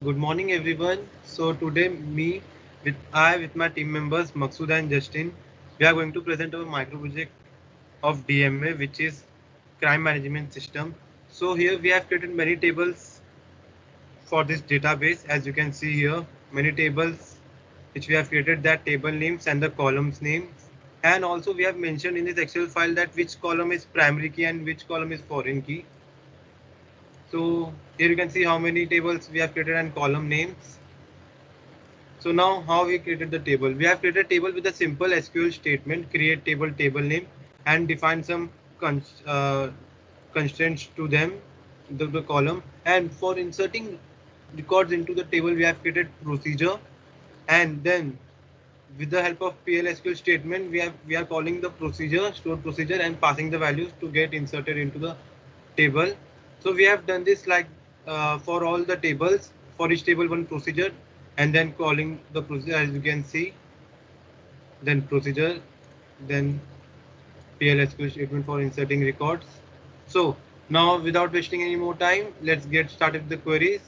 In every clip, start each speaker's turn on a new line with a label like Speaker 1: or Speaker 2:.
Speaker 1: Good morning, everyone. So today, with my team members Maksud and Justin, we are going to present our micro project of DMA, which is Crime Management System. So here we have created many tables for this database. As you can see here, many tables which we have created, that table names and the columns names. And also we have mentioned in this Excel file that which column is primary key and which column is foreign key. So here you can see how many tables we have created and column names. So now how we created the table? We have created a table with a simple SQL statement, create table name, and define some constraints to them, the column. And for inserting records into the table, we have created procedure, and then with the help of PL/SQL statement, we are calling the procedure, stored procedure, and passing the values to get inserted into the table. So we have done this like for all the tables, for each table one procedure, and then calling the procedure, as you can see, then procedure, then PL/SQL statement for inserting records. So now without wasting any more time, let's get started with the queries.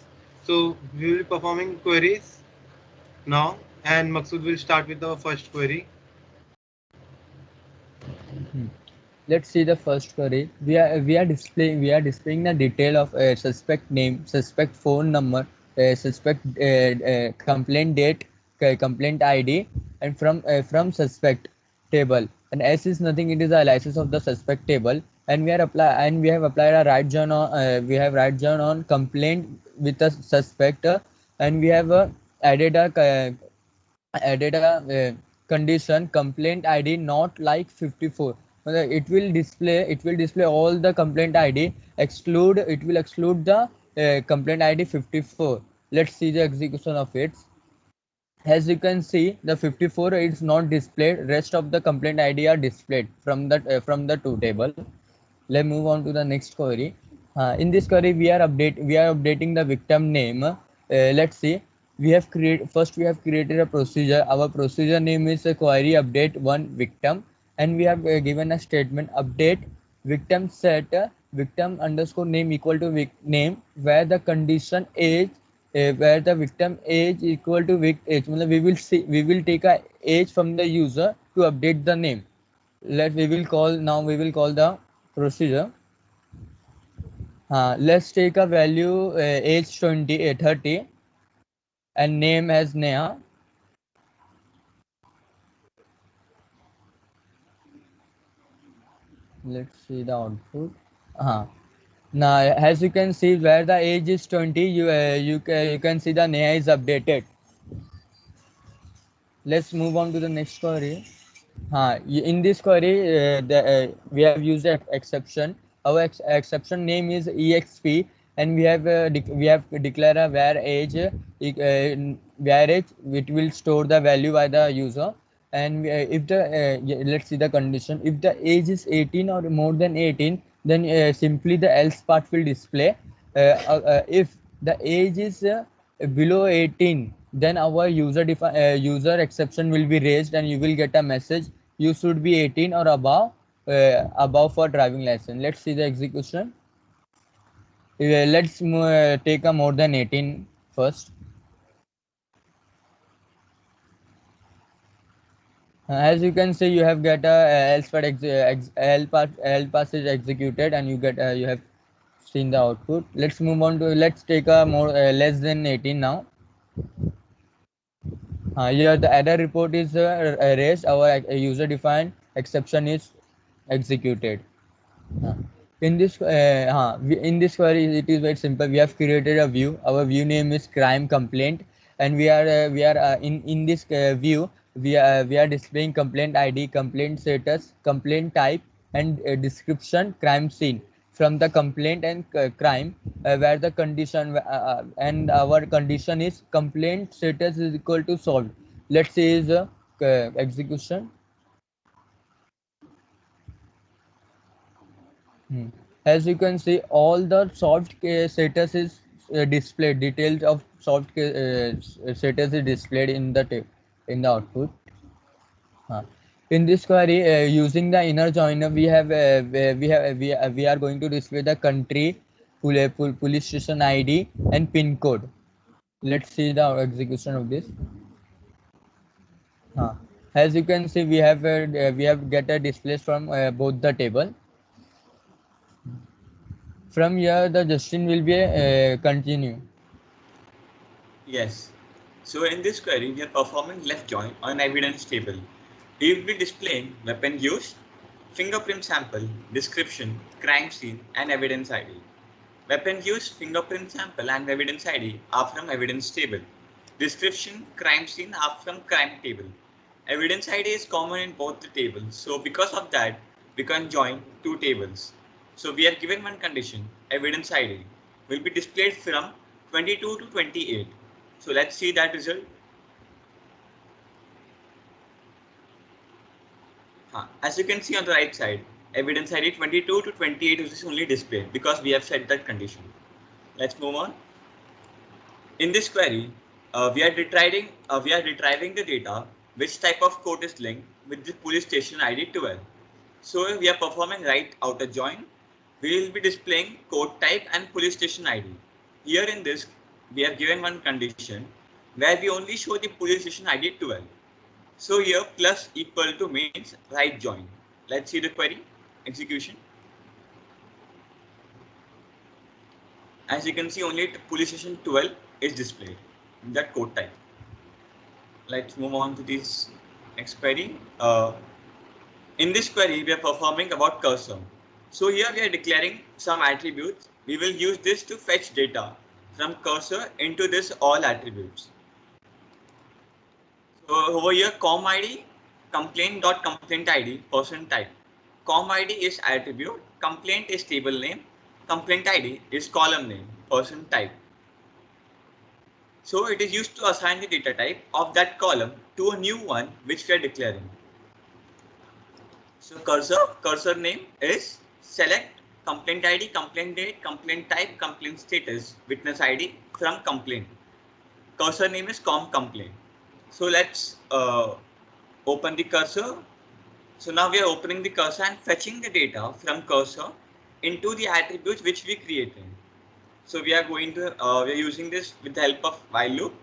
Speaker 1: So we will be performing queries now, and Maksud will start with the first query.
Speaker 2: Hmm. Let's see the first query. We are displaying the detail of a suspect name, suspect phone number, suspect complaint date, complaint ID, and from suspect table. And S is nothing; it is a license of the suspect table. And we have applied a write join on complaint with the suspect, and we have added a condition complaint id not like 54. It will display all the complaint id, exclude the complaint id 54. Let's see the execution of it. As you can see, the 54 is not displayed, rest of the complaint id are displayed from the two table. Let's move on to the next query. In this query, we are updating the victim name. Let's see. We have created a procedure. Our procedure name is query update one victim, and we have given a statement update victim set victim underscore name equal to name where the condition age where the victim age equal to age. We will take a age from the user to update the name. We will call the procedure. Let's take a value age 30 and name as Neha. Let's see the output. uh, Now, as you can see, where the age is 20, you can see the Neha is updated. Let's move on to the next query. In this query, we have used an exception. Our exception name is exp, and we have declared a where age it will store the value by the user. And if the let's see the condition. If the age is 18 or more than 18, then simply the else part will display. If the age is below 18, then our user exception will be raised, and you will get a message you should be 18 or above for driving license. Let's see the execution. Let's take a more than 18 first. As you can see, you have get a else part L pass is executed, and you have seen the output. Let's take a more less than 18 now. Here the error report is raised. Our user defined exception is executed. Uh, in this query, it is very simple. We have created a view. Our view name is crime complaint, and we are in this view we are displaying complaint ID, complaint status, complaint type, and description crime scene from the complaint and crime, where the condition and our condition is complaint status is equal to solved. Let's see is execution. Hmm. As you can see, all the solved case status is displayed. Details of status is displayed in the output. Uh, in this query, using the inner joiner, we are going to display the country, police station ID, and pin code. Let's see the execution of this. As you can see, we have get a displays from both the table. From here, the Justin will be continue.
Speaker 3: Yes. So in this query, we are performing left join on evidence table. We will be displaying weapon use, fingerprint sample, description, crime scene, and evidence ID. Weapon use, fingerprint sample, and evidence ID are from evidence table. Description, crime scene are from crime table. Evidence ID is common in both the tables. So because of that, we can join two tables. So we are given one condition, evidence ID will be displayed from 22 to 28. So let's see that result. As you can see on the right side, evidence ID 22 to 28 is only displayed because we have set that condition. Let's move on. In this query, we are retrieving the data which type of code is linked with the police station ID 12. So we are performing right outer join. We will be displaying code type and police station ID. Here in this, we have given one condition where we only show the police station ID 12. So here plus equal to means right join. Let's see the query execution. As you can see, only police station 12 is displayed in that code type. Let's move on to this next query. In this query, we are performing about cursor. So here we are declaring some attributes. We will use this to fetch data from cursor into this all attributes. So over here, com ID, complaint ID, person type. Com ID is attribute, complaint is table name, complaint ID is column name, person type. So it is used to assign the data type of that column to a new one which we are declaring. So cursor name is select complaint ID, complaint date, complaint type, complaint status, witness ID from complaint. Cursor name is complaint. So let's open the cursor. So now we are opening the cursor and fetching the data from cursor into the attributes which we created. So we are going to we are using this with the help of while loop.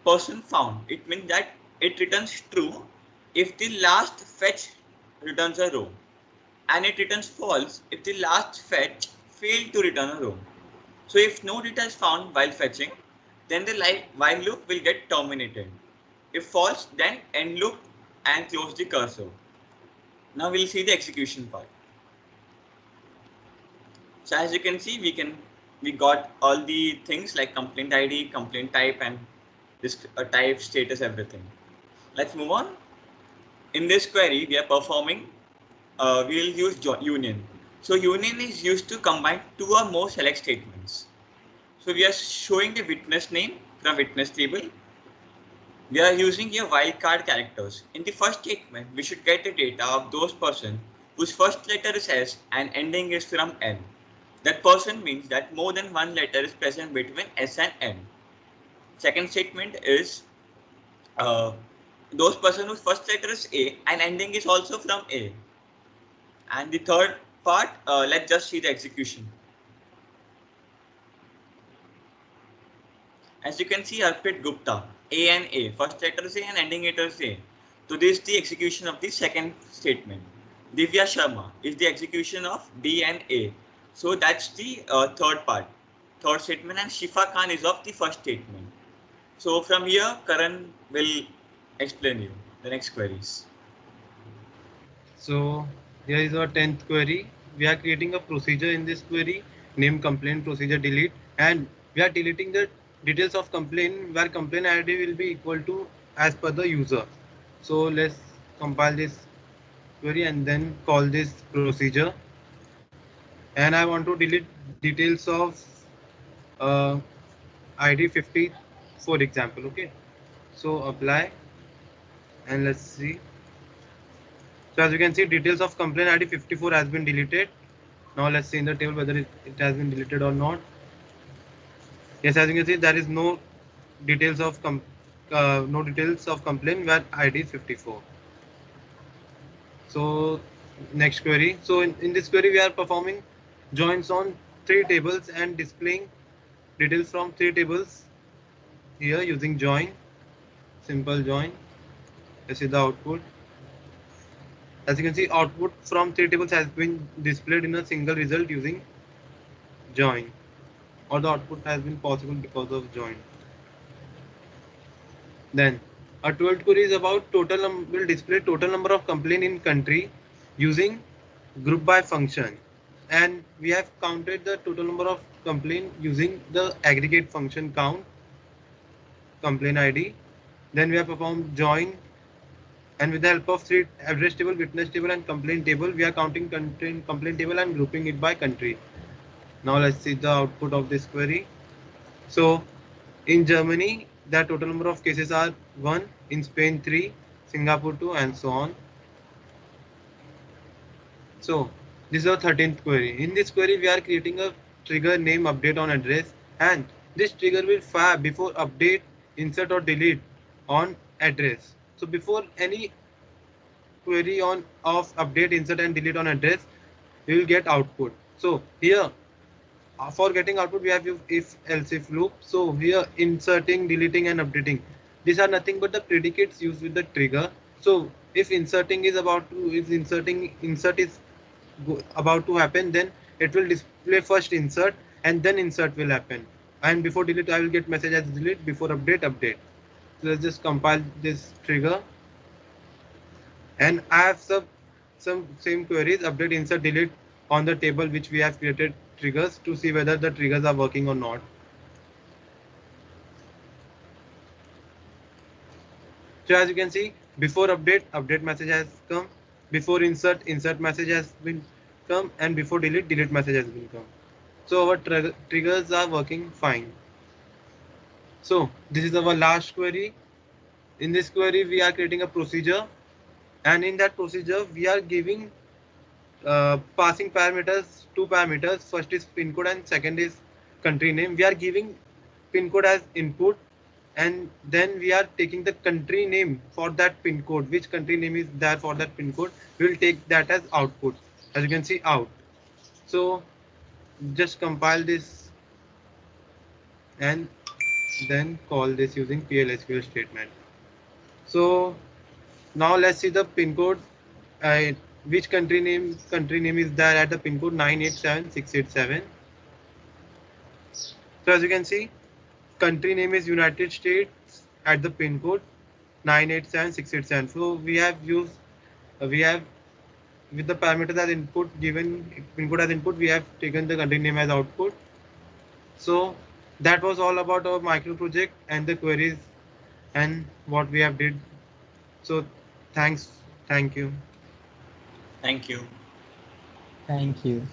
Speaker 3: Person found. It means that it returns true if the last fetch returns a row, and it returns false if the last fetch failed to return a row. So if no data is found while fetching, then the while loop will get terminated. If false, then end loop and close the cursor. Now we'll see the execution part. So as you can see, we got all the things like complaint ID, complaint type, and this type, status, everything. Let's move on. In this query, we are performing. We will use union. So union is used to combine two or more select statements. So we are showing the witness name from witness table. We are using here wildcard characters. In the first statement, we should get the data of those person whose first letter is S and ending is from N. That person means that more than one letter is present between S and N. Second statement is those person whose first letter is A and ending is also from A. And the third part, let's just see the execution. As you can see, Arpit Gupta, A and A, first letter is A and ending letter is A. So this is the execution of the second statement. Divya Sharma is the execution of B and A. So that's the third statement, and Shifa Khan is of the first statement. So from here, Karan will explain you the next queries.
Speaker 1: So here is our 10th query. We are creating a procedure in this query named complaint procedure delete, and we are deleting the details of complaint where complaint ID will be equal to as per the user. So let's compile this query and then call this procedure. And I want to delete details of uh, ID 50 for example. Okay, so apply and let's see. So as you can see, details of complaint ID 54 has been deleted. Now let's see in the table whether it has been deleted or not. Yes, as you can see, there is no details of complaint where ID is 54. So next query. So in this query, we are performing joins on three tables and displaying details from three tables here using join, simple join. Let's see the output. As you can see, output from three tables has been displayed in a single result using join, or the output has been possible because of join. Then a 12th query is about will display total number of complaint in country using group by function, and we have counted the total number of complaint using the aggregate function count complaint ID. Then we have performed join, and with the help of three address table, witness table, and complaint table, we are counting complaint table and grouping it by country. Now let's see the output of this query. So in Germany, the total number of cases are 1, in Spain 3, Singapore 2, and so on. So this is our 13th query. In this query, we are creating a trigger name update on address, and this trigger will fire before update, insert, or delete on address. So before any query on of update, insert, and delete on address, we will get output. So here for getting output, we have if else if loop. So here inserting, deleting, and updating, these are nothing but the predicates used with the trigger. So if inserting is insert is about to happen, then it will display first insert, and then insert will happen, and before delete I will get message as delete, before update. So let's just compile this trigger, and I have some same queries, update, insert, delete, on the table which we have created triggers, to see whether the triggers are working or not. So as you can see, before update message has come, before insert message has been come, and before delete message has been come. So our triggers are working fine. So this is our last query. In this query, we are creating a procedure, and in that procedure, we are giving passing parameters, two parameters. First is pin code and second is country name. We are giving pin code as input, and then we are taking the country name for that pin code. Which country name is there for that pin code? We will take that as output. As you can see, out. So just compile this and then call this using PL/SQL statement. So now let's see the pin code. Uh, which country name is there at the pin code 987687. So as you can see, country name is United States at the pin code 987687. So we have with the parameters as input, given pin code as input, we have taken the country name as output. So that was all about our micro project and the queries and what we have did. So thank you.
Speaker 3: Thank you.
Speaker 2: Thank you.